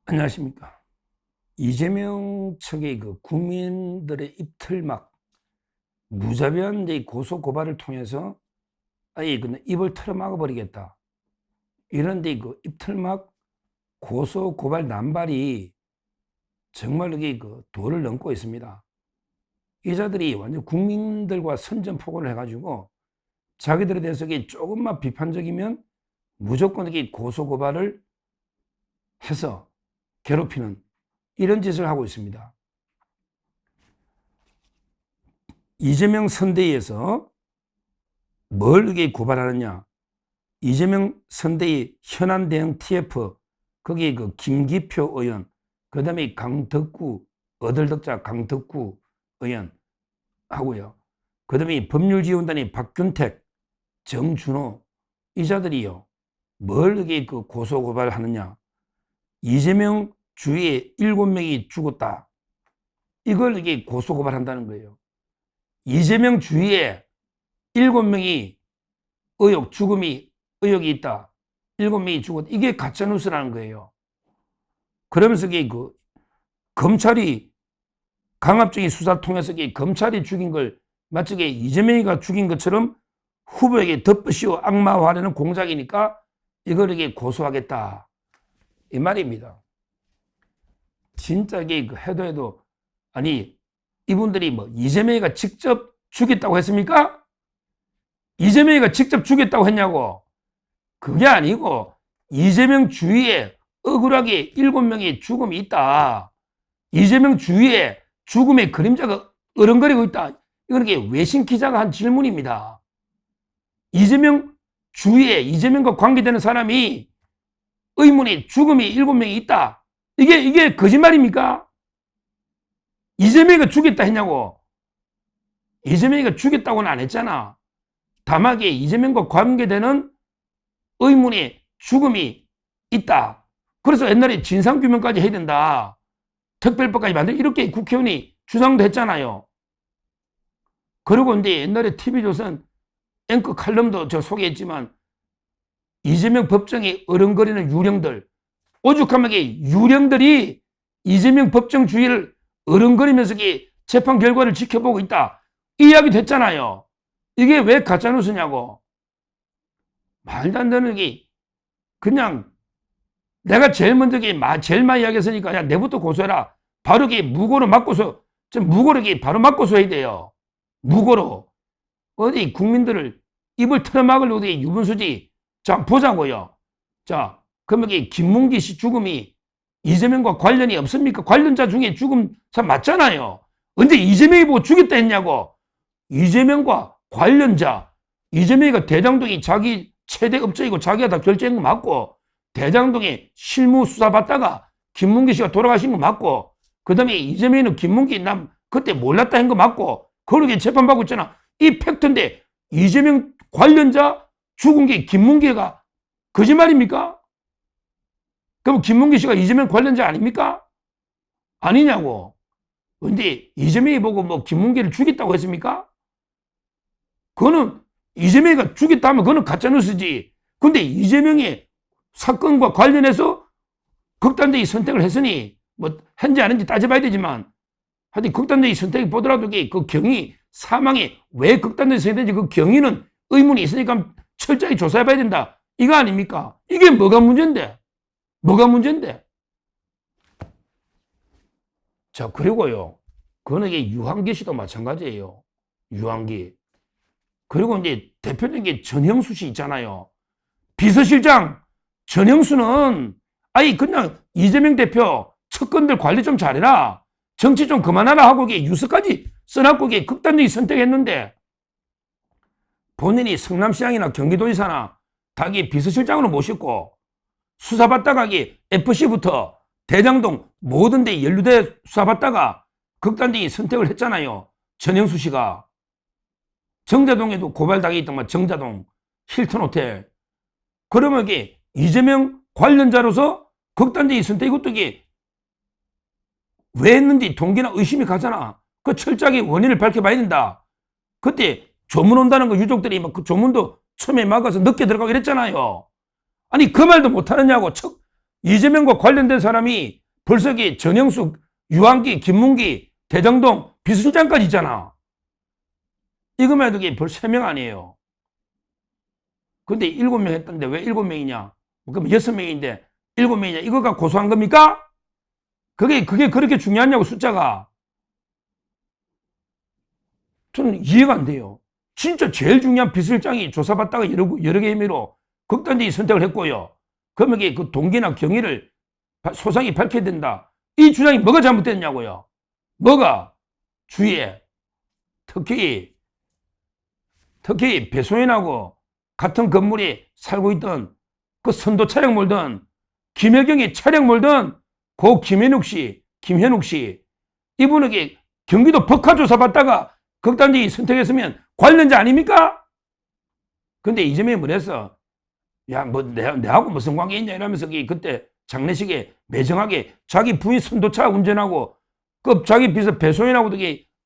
안녕하십니까. 이재명 측의 국민들의 입틀막 무자비한 고소 고발을 통해서 아예 입을 틀어막아 버리겠다. 이런데 입틀막 고소 고발 남발이 정말 도를 넘고 있습니다. 이 자들이 완전 국민들과 선전포고를 해가지고 자기들에 대해서 조금만 비판적이면 무조건 고소 고발을 해서 괴롭히는 이런 짓을 하고 있습니다. 이재명 선대위에서 뭘 고발하느냐? 이재명 선대위 현안 대응 TF 거기 김기표 의원, 그 다음에 강덕구 어들덕자 강덕구 의원 하고요. 그 다음에 법률지원단의 박균택, 정준호 이 자들이요. 뭘 고소 고발하느냐? 이재명 주위에 7명이 죽었다. 이걸 고소 고발한다는 거예요. 이재명 주위에 7명이 의혹이 있다. 7명이 죽었다. 이게 가짜뉴스라는 거예요. 그러면서 검찰이 강압적인 수사를 통해서 검찰이 죽인 걸 마치 이재명이가 죽인 것처럼 후보에게 덮으시오 악마화하려는 공작이니까 이걸 고소하겠다. 이 말입니다. 진짜 해도 아니 이분들이 이재명이가 직접 죽였다고 했습니까? 이재명이가 직접 죽였다고 했냐고. 그게 아니고 이재명 주위에 억울하게 7명의 죽음이 있다. 이재명 주위에 죽음의 그림자가 어른거리고 있다. 이건 외신 기자가 한 질문입니다. 이재명 주위에 이재명과 관계되는 사람이 의문이 죽음이 7명이 있다. 이게 거짓말입니까? 이재명이가 죽였다 했냐고. 이재명이가 죽였다고는 안 했잖아. 다만 이재명과 관계되는 의문의 죽음이 있다. 그래서 옛날에 진상규명까지 해야 된다. 특별법까지 만들어 이렇게 국회의원이 주장도 했잖아요. 그리고 이제 옛날에 TV조선 앵커 칼럼도 저 소개했지만 이재명 법정에 어른거리는 유령들, 오죽하면 유령들이 이재명 법정 주위를 어른거리면서 재판 결과를 지켜보고 있다. 이 이야기 됐잖아요. 이게 왜 가짜뉴스냐고. 말도 안 되는 그냥 내가 제일 먼저 제일 많이 이야기했으니까 야 내부터 고소해라. 바로 무고로 맞고서 무고로 바로 맞고서 해야 돼요. 무고로. 어디 국민들을 입을 틀어막으려고 유분수지. 자 보자고요. 자 그러면 김문기 씨 죽음이 이재명과 관련이 없습니까? 관련자 중에 죽은 사람 맞잖아요. 언제 이재명이 보고 죽였다 했냐고. 이재명과 관련자, 이재명이가 대장동이 자기 최대 업체이고 자기가 다 결제한 거 맞고, 대장동에 실무 수사 받다가 김문기 씨가 돌아가신 거 맞고, 그 다음에 이재명이는 김문기 남 그때 몰랐다 한 거 맞고, 그렇게 재판받고 있잖아. 이 팩트인데 이재명 관련자 죽은 게 김문기가 거짓말입니까? 그럼 김문기 씨가 이재명 관련자 아닙니까? 아니냐고. 근데 이재명이 보고 김문기를 죽였다고 했습니까? 그거는 이재명이가 죽였다 하면 그거는 가짜뉴스지. 근데 이재명의 사건과 관련해서 극단적인 선택을 했으니 했는지 안 했는지 따져봐야 되지만 하여튼 극단적인 선택을 보더라도 그 경위 사망에 왜 극단적인 선택인지 그 경위는 의문이 있으니까 철저히 조사해봐야 된다. 이거 아닙니까? 이게 뭐가 문제인데? 자, 그리고요. 그거는 유한기 씨도 마찬가지예요. 유한기. 그리고 이제 대표적인 전형수 씨 있잖아요. 비서실장 전형수는 아니 그냥 이재명 대표 측근들 관리 좀 잘해라. 정치 좀 그만하라 하고 유서까지 써놨고 극단적인 선택했는데 본인이 성남시장이나 경기도지사나 다 비서실장으로 모셨고 수사받다가 FC부터 대장동 모든 데 연루돼 수사받다가 극단적인 선택을 했잖아요. 전형수 씨가. 정자동에도 고발당했던 정자동 힐튼 호텔. 그러면 이재명 관련자로서 극단적인 선택 이것도 왜 했는지 동기나 의심이 가잖아. 그 철저하게 원인을 밝혀봐야 된다. 그때 조문 온다는 거 유족들이 그 조문도 처음에 막아서 늦게 들어가고 이랬잖아요. 아니 그 말도 못하느냐고. 이재명과 관련된 사람이 벌써 전영숙, 유한기, 김문기, 대장동 비서실장까지 있잖아. 이거만 해도 벌써 3명 아니에요. 근데 7명 했던데 왜 7명이냐? 그럼 6명인데 7명이냐? 이거가 고소한 겁니까? 그게 그렇게 중요하냐고, 숫자가. 저는 이해가 안 돼요. 진짜 제일 중요한 비서실장이 조사받다가 여러 개 혐의로 극단적인 선택을 했고요. 그러면 그 동기나 경위를 소상히 밝혀야 된다. 이 주장이 뭐가 잘못됐냐고요. 뭐가? 주위에 특히 배소연하고 같은 건물에 살고 있던 그 선도 차량 몰던 김혜경의 차량 몰던 고 김현욱 씨 이분에게 경기도 법카 조사 받다가 극단적인 선택했으면 관련자 아닙니까? 근데 이재명이 뭐랬어? 야, 뭐 내하고 무슨 관계 있냐 이러면서 그때 장례식에 매정하게 자기 부인 선도차 운전하고 그 자기 비서 배소연하고도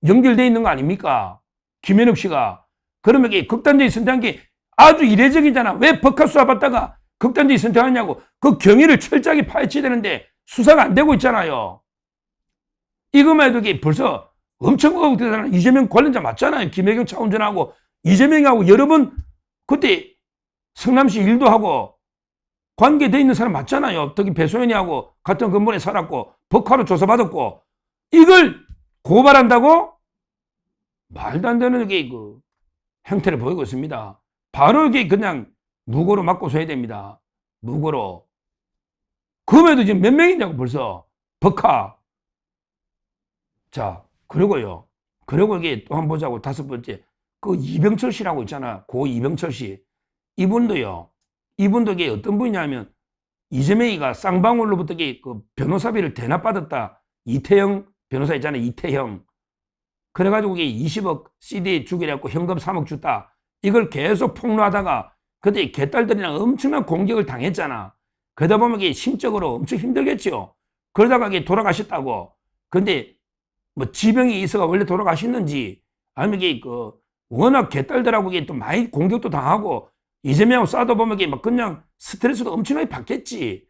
연결돼 있는 거 아닙니까? 김현욱 씨가. 그러면 극단적인 선택한 게 아주 이례적이잖아. 왜 법카 수사 받다가 극단적인 선택하냐고. 그 경위를 철저하게 파헤쳐야 되는데 수사가 안 되고 있잖아요. 이것만 해도 벌써 엄청 의혹되잖아요. 이재명 관련자 맞잖아요. 김혜경 차 운전하고 이재명하고 여러 번 그때 성남시 일도 하고 관계돼 있는 사람 맞잖아요. 특히 배소연이하고 같은 건물에 살았고 법카로 조사받았고 이걸 고발한다고? 말도 안 되는 그 행태를 보이고 있습니다. 바로 이게 그냥 무고로 맞고 서야 됩니다. 무고로. 그럼에도 지금 몇 명이냐고 벌써. 법카. 자, 그리고요. 그리고 이게 또 한번 보자고 5번째. 그 이병철 씨라고 있잖아. 고 이병철 씨. 이분도 이게 어떤 분이냐면 이재명이가 쌍방울로부터 그 변호사비를 대납받았다. 이태영 변호사 있잖아요. 이태형. 그래가지고 20억 CD 주기로 했고 현금 3억 줬다. 이걸 계속 폭로하다가 그때 개딸들이랑 엄청난 공격을 당했잖아. 그러다 보면 심적으로 엄청 힘들겠죠. 그러다가 돌아가셨다고. 근데 뭐 지병이 있어가 원래 돌아가셨는지 아니면 그 워낙 개딸들하고 또 많이 공격도 당하고 이재명하고 싸우다 보면 막 그냥 스트레스도 엄청나게 받겠지.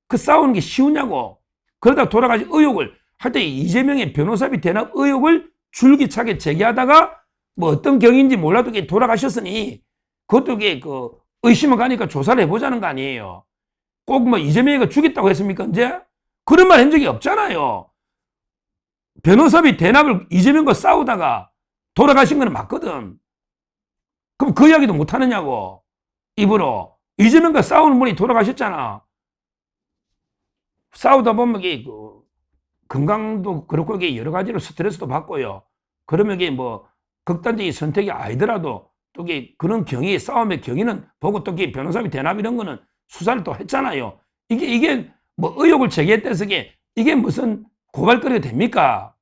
그 싸우는 게 쉬우냐고. 그러다 돌아가신 의혹을 할 때 이재명의 변호사비 대납 의혹을 줄기차게 제기하다가 뭐 어떤 경위인지 몰라도 돌아가셨으니 그것도 그 의심을 가니까 조사를 해보자는 거 아니에요. 꼭 뭐 이재명이가 죽였다고 했습니까? 이제 그런 말 한 적이 없잖아요. 변호사비 대납을 이재명과 싸우다가 돌아가신 거는 맞거든. 그럼 그 이야기도 못 하느냐고. 입으로. 이재명과 싸우는 분이 돌아가셨잖아. 싸우다 보면 그 건강도 그렇고 여러 가지로 스트레스도 받고요. 그러면 뭐 극단적인 선택이 아니더라도 또 그런 경위, 싸움의 경위는 보고 또 변호사비 대납 이런 거는 수사를 또 했잖아요. 이게 뭐 의혹을 제기했대서 이게 무슨 고발거리가 됩니까?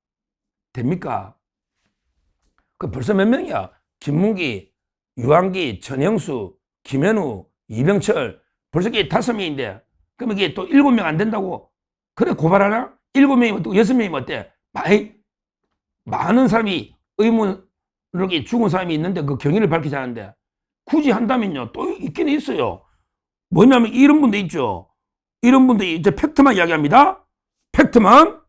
됩니까? 그 벌써 몇 명이야? 김문기, 유한기, 전영수, 김현우, 이병철 벌써 5명인데 그러면 또 7명 안 된다고 그래 고발하나? 7명이면 또 6명이면 어때? 많은 사람이 의문으로 죽은 사람이 있는데 그 경위를 밝히지 않는데 굳이 한다면요 또 있긴 있어요. 뭐냐면 이런 분도 있죠. 이런 분도 이제 팩트만 이야기합니다. 팩트만.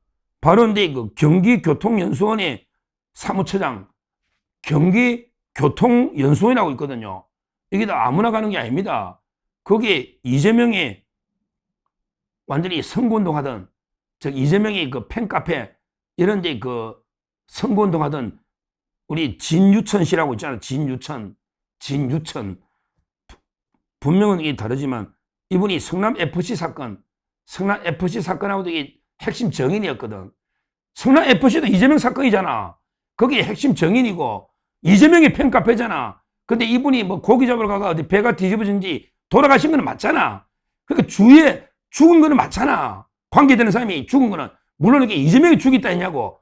바로 근데 그 경기교통연수원의 사무처장 경기교통연수원이라고 있거든요. 이게 다 아무나 가는 게 아닙니다. 거기에 이재명이 완전히 선거운동하던 즉 이재명이 그 팬카페 이런 데 그 선거운동하던 우리 진유천 씨라고 있잖아요. 진유천 분명은 이게 다르지만 이분이 성남FC 사건하고도 이게 핵심 정인이었거든. 성남FC도 이재명 사건이잖아. 그게 핵심 정인이고 이재명의 팬카페잖아. 근데 이분이 뭐 고기 잡으러 가가 어디 배가 뒤집어진지 돌아가신 거는 맞잖아. 그러니까 주위에 죽은 거는 맞잖아. 관계되는 사람이 죽은 거는. 물론 이게 이재명이 죽였다 했냐고.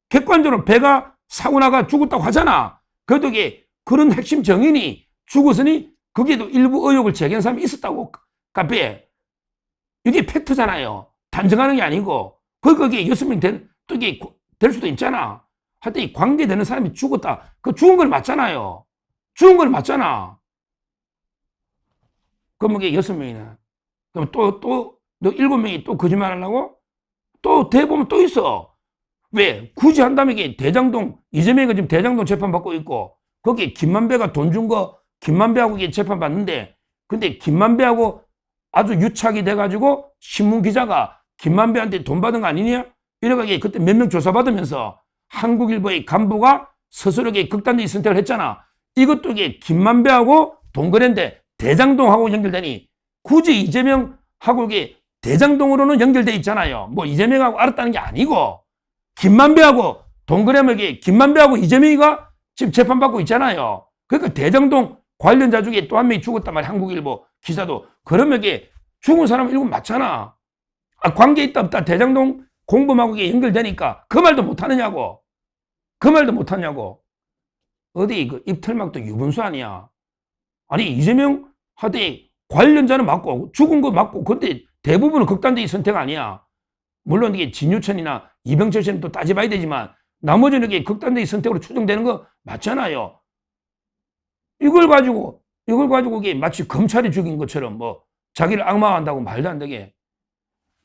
객관적으로 배가 사고 나가 죽었다고 하잖아. 그래도 이게 그런 핵심 정인이 죽었으니 거기에도 일부 의혹을 제기한 사람이 있었다고. 카페에. 이게 팩트잖아요. 단정하는 게 아니고. 거기에 6명 또 이게 될 수도 있잖아. 하여튼 이 관계되는 사람이 죽었다. 그 죽은 건 맞잖아요. 죽은 건 맞잖아. 그럼 이게 6명이네. 그럼 또 너 7명이 또 거짓말 하려고? 또 대보면 또 있어. 왜? 굳이 한다면 이게 대장동, 이재명이가 지금 대장동 재판받고 있고, 거기 김만배가 돈 준 거, 김만배하고 이게 재판받는데, 근데 김만배하고 아주 유착이 돼가지고, 신문기자가 김만배한테 돈 받은 거 아니냐? 이래가지고 그때 몇 명 조사받으면서 한국일보의 간부가 스스로 극단적인 선택을 했잖아. 이것도 이게 김만배하고 동거래인데 대장동하고 연결되니 굳이 이재명하고 이게 대장동으로는 연결돼 있잖아요. 뭐 이재명하고 알았다는 게 아니고 김만배하고 동거래면 이게 김만배하고 이재명이가 지금 재판받고 있잖아요. 그러니까 대장동 관련자 중에 또 한 명이 죽었단 말이야. 한국일보 기자도. 그러면 이게 죽은 사람 일곱 맞잖아. 아, 관계 있다 없다 대장동 공범하고 이게 연결되니까 그 말도 못하느냐고. 그 말도 못하냐고. 어디 그 입틀막도 유분수 아니야. 아니 이재명 한테 관련자는 맞고 죽은 거 맞고 근데 대부분은 극단적인 선택 아니야. 물론 이게 진유천이나 이병철 씨는 또 따져봐야 되지만 나머지는 이게 극단적인 선택으로 추정되는 거 맞잖아요. 이걸 가지고 이게 마치 검찰이 죽인 것처럼 뭐 자기를 악마한다고 말도 안 되게.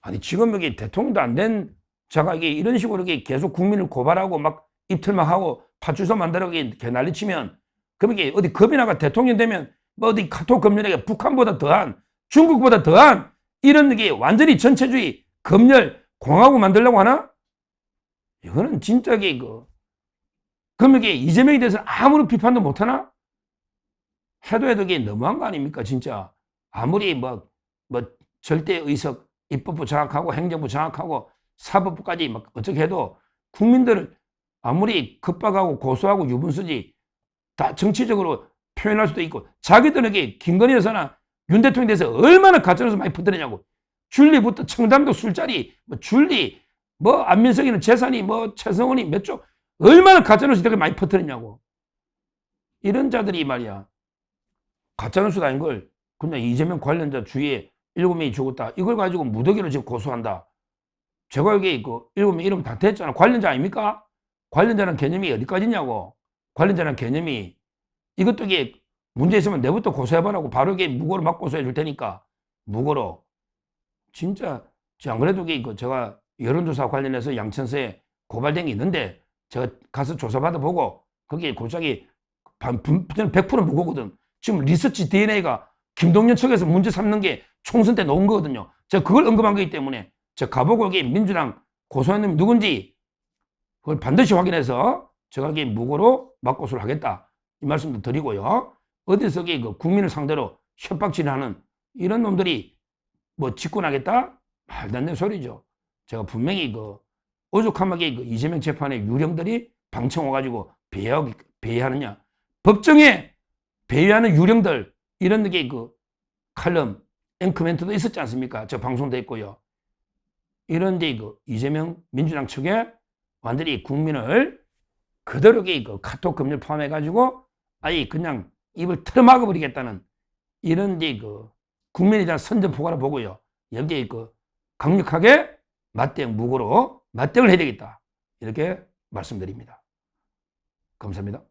아니 지금 여기 대통령도 안 된 자가 이게 이런 식으로 이게 계속 국민을 고발하고 막 입틀막 하고 파출소 만들어 이렇게 난리치면 그럼 이게 어디 겁이 나가 대통령 되면 뭐 어디 카톡 검열에게 북한보다 더한 중국보다 더한 이런 게 완전히 전체주의 검열 공화국 만들려고 하나? 이거는 진짜 그럼 이게 이재명에 대해서는 아무런 비판도 못 하나? 해도 이게 너무한 거 아닙니까 진짜. 아무리 뭐 절대 의석 입법부 장악하고 행정부 장악하고 사법부까지 막 어떻게 해도 국민들을 아무리 급박하고 고소하고 유분수지 다 정치적으로 표현할 수도 있고 자기들에게 김건희 여사나 윤 대통령에 대해서 얼마나 가짜뉴스 많이 퍼뜨리냐고. 줄리부터 청담도 술자리 뭐 줄리 뭐 안민석이는 재산이 뭐 최성원이 몇 조 얼마나 가짜뉴스 되게 많이 퍼뜨리냐고. 이런 자들이 말이야 가짜뉴스가 아닌 걸 그냥 이재명 관련자 주위에 7명이 죽었다 이걸 가지고 무더기로 지금 고소한다. 제가 여기 7명 이름 다 됐잖아. 관련자 아닙니까? 관련자는 개념이 어디까지냐고. 관련자는 개념이 이것도 이게 문제 있으면 내부터 고소해봐라고 바로 이게 무고로 막 고소해 줄 테니까 무고로. 진짜 안 그래도 제가 여론조사 관련해서 양천서에 고발된 게 있는데 제가 가서 조사받아 보고 거기에 고작이 100% 무고거든. 지금 리서치 DNA가 김동연 측에서 문제 삼는 게 총선 때 놓은 거거든요. 제가 그걸 언급한 거기 때문에 제가 가보고 여기 민주당 고소한 놈이 누군지 그걸 반드시 확인해서 제가 이게 무고로 맞고소를 하겠다 이 말씀도 드리고요. 어디서 국민을 상대로 협박질하는 이런 놈들이 뭐 직권하겠다? 말도 안 되는 소리죠. 제가 분명히 오죽하게 이재명 재판의 유령들이 방청 와가지고 배회하느냐. 법정에 배회하는 유령들 이런 게 칼럼 앵커멘트도 있었지 않습니까? 저 방송도 했고요. 이런데 이재명 민주당 측에 완전히 국민을 그대로 카톡 검열 포함해가지고 아예 그냥 입을 틀어막아 버리겠다는 이런 국민에 대한 선전포고라 보고요. 여기에 강력하게 맞대응 무고로 맞대응을 해야 되겠다. 이렇게 말씀드립니다. 감사합니다.